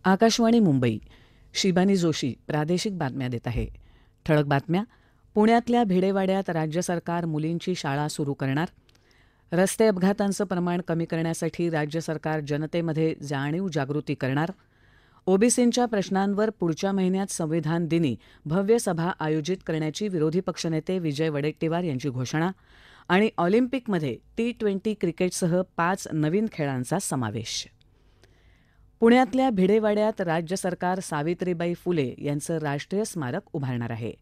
आकाशवाणी मुंबई. शिबानी जोशी प्रादेशिक बातम्या देत आहे. ठळक बातम्या. पुण्यातल्या भिडेवाड्यात राज्य सरकार मुलींची शाळा सुरू करणार. रस्ते अपघातांचं प्रमाण कमी करण्यासाठी राज्य सरकार जनतेमध्ये जाणीव जागृती करणार. ओबीसींच्या प्रश्नांवर पुढच्या महिन्यात संविधान दिनी भव्य सभा आयोजित करण्याची विरोधी पक्षनेते विजय वडेट्टीवार यांची घोषणा. आणि ऑलिम्पिकमध्ये T20 क्रिकेटसह 5 नवीन खेळांचा समावेश. पुण्यातल्या भिडेवाड्यात राज्य सरकार सावित्रीबाई फुले यांचं राष्ट्रीय स्मारक उभारणार आहे.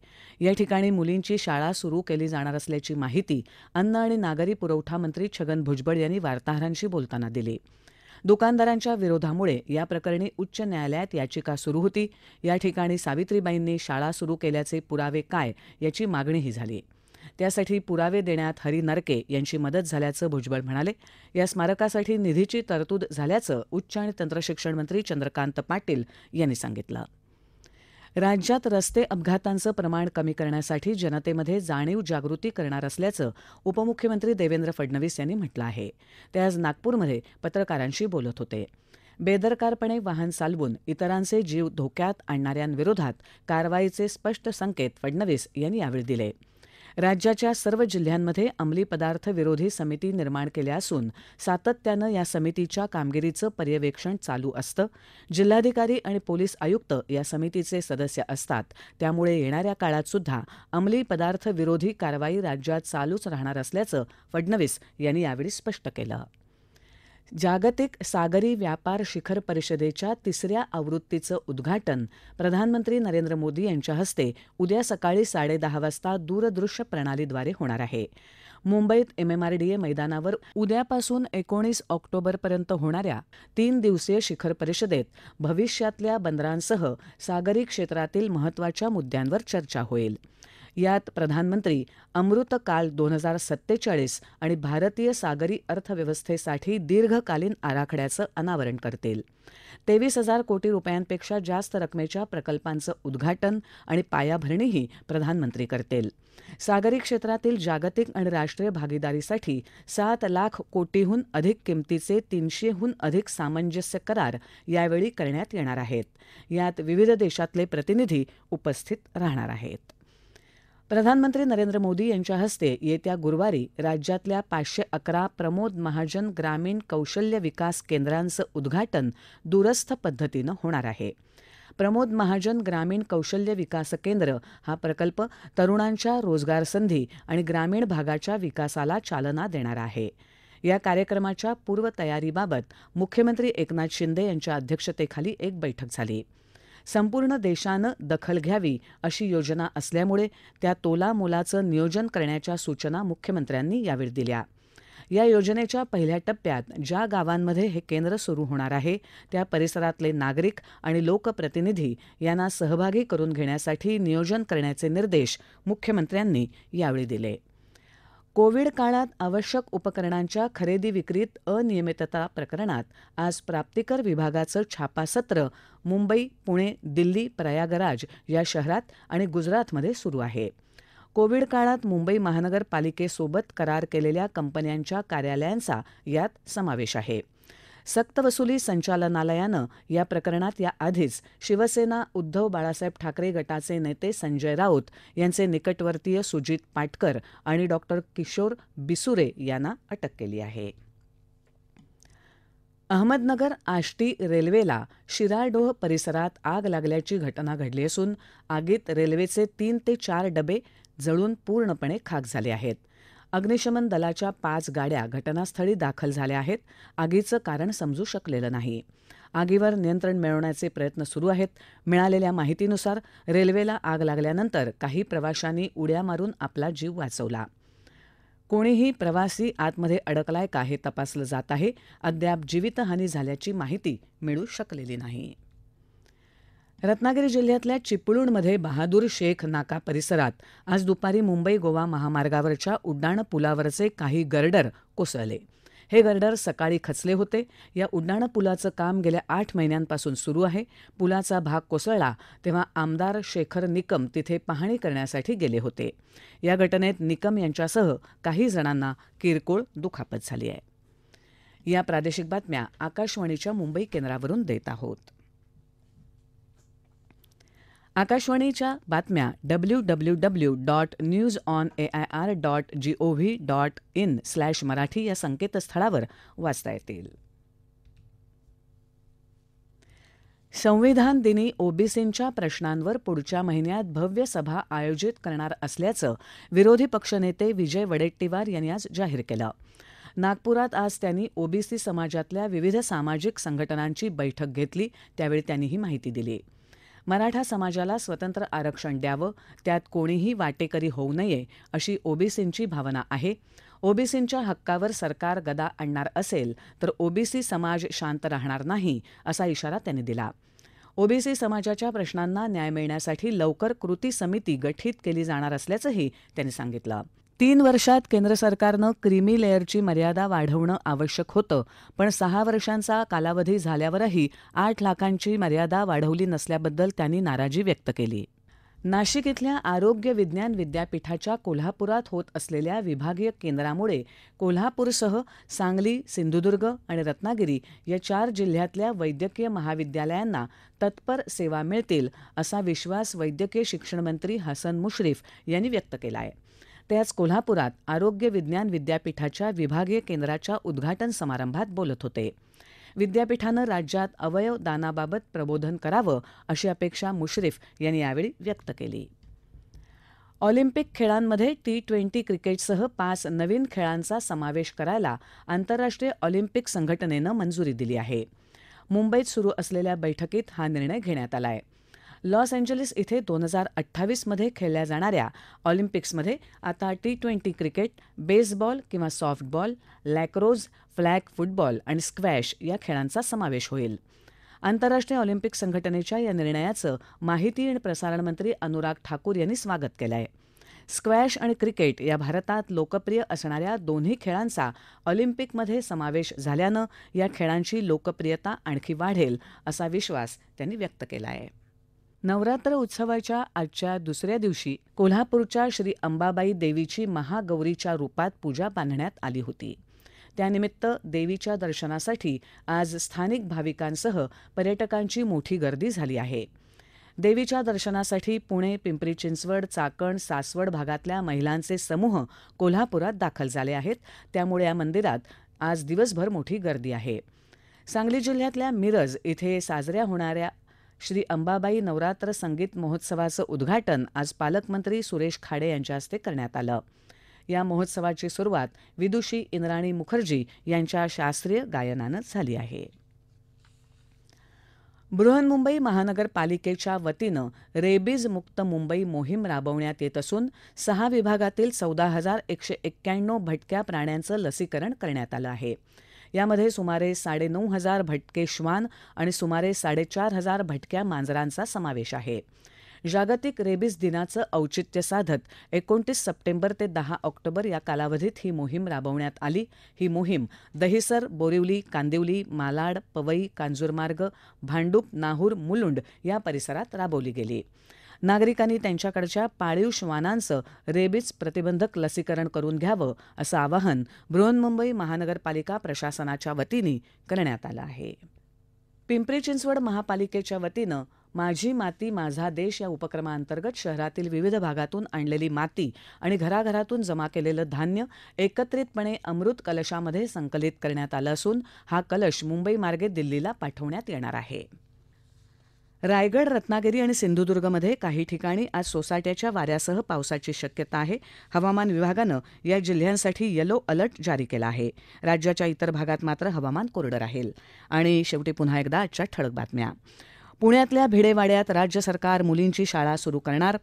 या ठिकाणी मुलींची शाळा सुरू केली जाणार असल्याची माहिती अन्न आणि नागरी पुरवठा मंत्री छगन भुजबळ यांनी वार्ताहरांशी बोलताना दिली. दुकानदारांच्या विरोधामुळे या प्रकरणी उच्च न्यायालयात याचिका सुरू होती. या ठिकाणी सावित्रीबाईंनी शाळा सुरू केल्याचे पुरावे काय याची मागणीही झाली. त्यासाठी पुरावे देण्यात हरी नरके यांची मदत झाल्याचं भुजबळ म्हणाले. या स्मारकासाठी निधीची तरतूद झाल्याचं उच्च आणि तंत्रशिक्षण मंत्री चंद्रकांत पाटील यांनी सांगितलं. राज्यात रस्ते अपघातांचं प्रमाण कमी करण्यासाठी जनतेमध्ये जाणीव जागृती करणार असल्याचं उपमुख्यमंत्री देवेंद्र फडणवीस यांनी म्हटलं आहे. ते आज नागपूरमध्ये पत्रकारांशी बोलत होते. बेदरकारपणे वाहन चालवून इतरांचे जीव धोक्यात आणणाऱ्यांविरोधात कारवाईचे स्पष्ट संकेत फडणवीस यांनी यावेळी दिले. राज्याच्या सर्व जिल्ह्यांमध्ये अंमली पदार्थ विरोधी समिती निर्माण केल्या असून सातत्यानं या समितीच्या कामगिरीचं पर्यवेक्षण चालू असतं. जिल्हाधिकारी आणि पोलीस आयुक्त या समितीचे सदस्य असतात. त्यामुळे येणाऱ्या काळातसुद्धा अंमली पदार्थ विरोधी कारवाई राज्यात चालूच राहणार असल्याचं फडणवीस यांनी यावेळी स्पष्ट केलं. जागतिक सागरी व्यापार शिखर परिषदेच्या 3ऱ्या आवृत्तीचं उद्घाटन प्रधानमंत्री नरेंद्र मोदी यांच्या हस्ते उद्या सकाळी 10:30 वाजता दूरदृश्य प्रणालीद्वारे होणार आहे. मुंबईत MMRDA मैदानावर उद्यापासून 19 ऑक्टोबरपर्यंत होणाऱ्या 3 दिवसीय शिखर परिषदेत भविष्यातल्या बंदरांसह सागरी क्षेत्रातील महत्त्वाच्या मुद्द्यांवर चर्चा होईल. यात प्रधानमंत्री अमृतकाल 2047 आणि भारतीय सागरी अर्थव्यवस्थेसाठी दीर्घकालीन आराखड्याचं अनावरण करतील. 23,000 कोटी रुपयांपेक्षा जास्त रकमेच्या प्रकल्पांचं उद्घाटन आणि पायाभरणीही प्रधानमंत्री करतील. सागरी क्षेत्रातील जागतिक आणि राष्ट्रीय भागीदारीसाठी 7 लाख कोटीहून अधिक किमतीचे 300हून अधिक सामंजस्य करार यावेळी करण्यात येणार आहेत. यात विविध देशातले प्रतिनिधी उपस्थित राहणार आहेत. प्रधानमंत्री नरेंद्र मोदी यांच्या हस्ते येत्या गुरुवारी राज्यातल्या 511 प्रमोद महाजन ग्रामीण कौशल्य विकास केंद्रांचं उद्घाटन दूरस्थ पद्धतीनं होणार आहे. प्रमोद महाजन ग्रामीण कौशल्य विकास केंद्र हा प्रकल्प तरुणांच्या रोजगार संधी आणि ग्रामीण भागाच्या विकासाला चालना देणारा आहे. या कार्यक्रमाच्या पूर्वतयारीबाबत मुख्यमंत्री एकनाथ शिंदे यांच्या अध्यक्षतेखाली एक बैठक झाली. संपूर्ण देशानं दखल घ्यावी अशी योजना असल्यामुळे त्या तोलामोलाचं नियोजन करण्याच्या सूचना मुख्यमंत्र्यांनी यावेळी दिल्या. या योजनेच्या पहिल्या टप्प्यात ज्या गावांमध्ये हे केंद्र सुरू होणार आहे त्या परिसरातले नागरिक आणि लोकप्रतिनिधी यांना सहभागी करून घेण्यासाठी नियोजन करण्याचे निर्देश मुख्यमंत्र्यांनी यावेळी दिले. कोविड काळात आवश्यक उपकरणांच्या खरेदी विक्रीत अनियमितता प्रकरणात आज प्राप्तिकर विभागाचं छापासत्र मुंबई, पुणे, दिल्ली, प्रयागराज या शहरात आणि गुजरातमध्ये सुरू आहे. कोविड काळात मुंबई महानगरपालिकेसोबत करार केलेल्या कंपन्यांच्या कार्यालयांचा यात समावेश आहे. सक्तवसुली संचालनालयानं या प्रकरणात याआधीच शिवसेना उद्धव बाळासाहेब ठाकरे गटाचे नेते संजय राऊत यांचे निकटवर्तीय सुजित पाटकर आणि डॉक्टर किशोर बिसुरे यांना अटक केली आहे. अहमदनगर आष्टी रेल्वेला शिराळडोह परिसरात आग लागल्याची घटना घडली असून आगीत रेल्वेचे 3 ते 4 डबे जळून पूर्णपणे खाक झाले आहेत. अग्निशमन दलाच्या 5 गाड्या घटनास्थळी दाखल झाल्या आहेत. आगीचं कारण समजू शकलेलं नाही. आगीवर नियंत्रण मिळवण्याचे प्रयत्न सुरू आहेत. मिळालेल्या माहितीनुसार रेल्वेला आग लागल्यानंतर काही प्रवाशांनी उड्या मारून आपला जीव वाचवला. कोणीही प्रवासी आतमध्ये अडकलाय का हे तपासलं जात आहे. अद्याप जीवितहानी झाल्याची माहिती मिळू शकलेली नाही. रत्नागिरी जिल्ह्यातल्या चिपळूणमध्ये बहादूर शेख नाका परिसरात आज दुपारी मुंबई गोवा महामार्गावरच्या उड्डाण पुलावरचे काही गर्डर कोसळले. हे गर्डर सकाळी खचले होते. या उड्डाण पुलाचं काम गेल्या 8 महिन्यांपासून सुरू आहे. पुलाचा भाग कोसळला तेव्हा आमदार शेखर निकम तिथे पाहणी करण्यासाठी गेले होते. या घटनेत निकम यांच्यासह काही जणांना किरकोळ दुखापत झाली आहे. या प्रादेशिक बातम्या आकाशवाणीच्या मुंबई केंद्रावरून देत आहोत. आकाशवाणीच्या बातम्या www.newsonair.gov.in/मराठी या संकेतस्थळावर वाचता येतील. संविधान दिनी ओबीसींच्या प्रश्नांवर पुढच्या महिन्यात भव्य सभा आयोजित करणार असल्याचं विरोधी पक्षनेते विजय वडेट्टीवार यांनी आज जाहीर केलं. नागपुरात आज त्यांनी ओबीसी समाजातल्या विविध सामाजिक संघटनांची बैठक घेतली, त्यावेळी त्यांनी ही माहिती दिली. मराठा समाजाला स्वतंत्र आरक्षण द्यावं, त्यात कोणीही वाटेकरी होऊ नये अशी ओबीसींची भावना आहे. ओबीसींच्या हक्कावर सरकार गदा आणणार असेल तर ओबीसी समाज शांत राहणार नाही असा इशारा त्यांनी दिला. ओबीसी समाजाच्या प्रश्नांना न्याय मिळण्यासाठी लवकर कृती समिती गठीत केली जाणार असल्याचंही त्यांनी सांगितलं. 3 वर्षात केंद्र सरकारनं क्रीमी लेअरची मर्यादा वाढवणं आवश्यक होतं, पण 6 वर्षांचा कालावधी झाल्यावरही 8 लाखांची मर्यादा वाढवली नसल्याबद्दल त्यांनी नाराजी व्यक्त केली. नाशिक इथल्या आरोग्य विज्ञान विद्यापीठाच्या कोल्हापुरात होत असलेल्या विभागीय केंद्रामुळे कोल्हापूरसह सांगली, सिंधुदुर्ग आणि रत्नागिरी या 4 जिल्ह्यातल्या वैद्यकीय महाविद्यालयांना तत्पर सेवा मिळतील असा विश्वास वैद्यकीय शिक्षण मंत्री हसन मुश्रीफ यांनी व्यक्त केला आहे. ते आज कोल्हापुरात आरोग्य विज्ञान विद्यापीठाच्या विभागीय केंद्राच्या उद्घाटन समारंभात बोलत होते. विद्यापीठानं राज्यात अवयव दानाबाबत प्रबोधन करावं अशी अपेक्षा मुश्रीफ यांनी यावेळी व्यक्त केली. ऑलिम्पिक खेळांमध्ये T20 क्रिकेटसह 5 नवीन खेळांचा समावेश करायला आंतरराष्ट्रीय ऑलिम्पिक संघटनेनं मंजुरी दिली आहे. मुंबईत सुरू असलेल्या बैठकीत हा निर्णय घेण्यात आला आहे. लॉस एंजलिस इथे 2028मध्ये खेळल्या जाणाऱ्या ऑलिम्पिक्समध्ये आता T20 क्रिकेट, बेसबॉल किंवा सॉफ्टबॉल, लॅक्रोज, फ्लॅग फुटबॉल आणि स्क्वॅश या खेळांचा समावेश होईल. आंतरराष्ट्रीय ऑलिम्पिक संघटनेच्या या निर्णयाचं माहिती आणि प्रसारण मंत्री अनुराग ठाकूर यांनी स्वागत केलं आहे. स्क्वॅश आणि क्रिकेट या भारतात लोकप्रिय असणाऱ्या दोन्ही खेळांचा ऑलिम्पिकमध्ये समावेश झाल्यानं या खेळांची लोकप्रियता आणखी वाढेल असा विश्वास त्यांनी व्यक्त केला आहे. नवरात्र उत्सवाच्या आजच्या दुसऱ्या दिवशी कोल्हापूरच्या श्री अंबाबाई देवीची महागौरीच्या रूपात पूजा बांधण्यात आली होती. त्यानिमित्त देवीच्या दर्शनासाठी आज स्थानिक भाविकांसह पर्यटकांची मोठी गर्दी झाली आहे. देवीच्या दर्शनासाठी पुणे, पिंपरी चिंचवड, चाकण, सासवड भागातल्या महिलांचे समूह कोल्हापुरात दाखल झाले आहेत. त्यामुळे या मंदिरात आज दिवसभर मोठी गर्दी आहे. सांगली जिल्ह्यातल्या मिरज इथे साजऱ्या होणाऱ्या श्री अंबाबाई नवरात्र संगीत महोत्सवाचं उद्घाटन आज पालकमंत्री सुरेश खाडे यांच्या हस्ते करण्यात आलं. या महोत्सवाची सुरुवात विदुषी इंद्राणी मुखर्जी यांच्या शास्त्रीय गायनानं झाली आहे. बृहन्मुंबई महानगरपालिकेच्या वतीनं रेबीज मुक्त मुंबई मोहीम राबवण्यात येत असून 6 विभागातील 14,191 भटक्या प्राण्यांचं लसीकरण करण्यात आलं आहे. यामध्ये सुमारे 9,500 भटके श्वान आणि सुमारे 4,500 भटक्या मांजरांचा समावेश आहे. जागतिक रेबीज दिनाचं औचित्य साधत 29 सप्टेंबर ते 10 ऑक्टोबर या कालावधीत ही मोहीम राबवण्यात आली. ही मोहीम दहिसर, बोरिवली, कांदिवली, मालाड, पवई, कांजूरमार्ग, भांडूप, नाहूर, मुलुंड या परिसरात राबवली गेली. नागरिकांनी त्यांच्याकडच्या पाळीव श्वानांचं रेबीज प्रतिबंधक लसीकरण करून घ्यावं असं आवाहन बृहन्मुंबई महानगरपालिका प्रशासनाच्या वतीने करण्यात आलं आहे. पिंपरी चिंचवड महापालिकेच्या वतीनं माझी माती माझा देश या उपक्रमांतर्गत शहरातील विविध भागातून आणलेली माती आणि घराघरातून जमा केलेलं धान्य एकत्रितपणे अमृत कलशामध्ये संकलित करण्यात आलं असून हा कलश मुंबई मार्गे दिल्लीला पाठवण्यात येणार आहे. रायगड, रत्नागिरी आणि सिंधुदुर्गमध्ये काही ठिकाणी आज सोसाट्याच्या वाऱ्यासह पावसाची शक्यता आहे. हवामान विभागानं या जिल्ह्यांसाठी येलो अलर्ट जारी केला आहे. राज्याच्या इतर भागात मात्र हवामान कोरडं राहील. आणि शेवटी पुन्हा एकदा आजच्या ठळक बातम्या. पुण्यातल्या भिडेवाड्यात राज्य सरकार मुलींची शाळा सुरू करणार.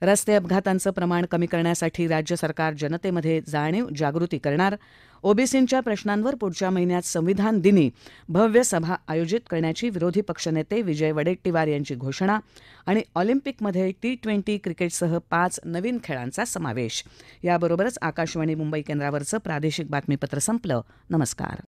रस्ते अपघातांचं प्रमाण कमी करण्यासाठी राज्य सरकार जनतेमध्ये जाणीव जागृती करणार. ओबीसींच्या प्रश्नांवर पुढच्या महिन्यात संविधान दिनी भव्य सभा आयोजित करण्याची विरोधी पक्षनेते विजय वडेट्टीवार यांची घोषणा. आणि ऑलिम्पिकमध्ये T20 क्रिकेटसह 5 नवीन खेळांचा समावेश. याबरोबरच आकाशवाणी मुंबई केंद्रावरचं प्रादेशिक बातमीपत्र संपलं. नमस्कार.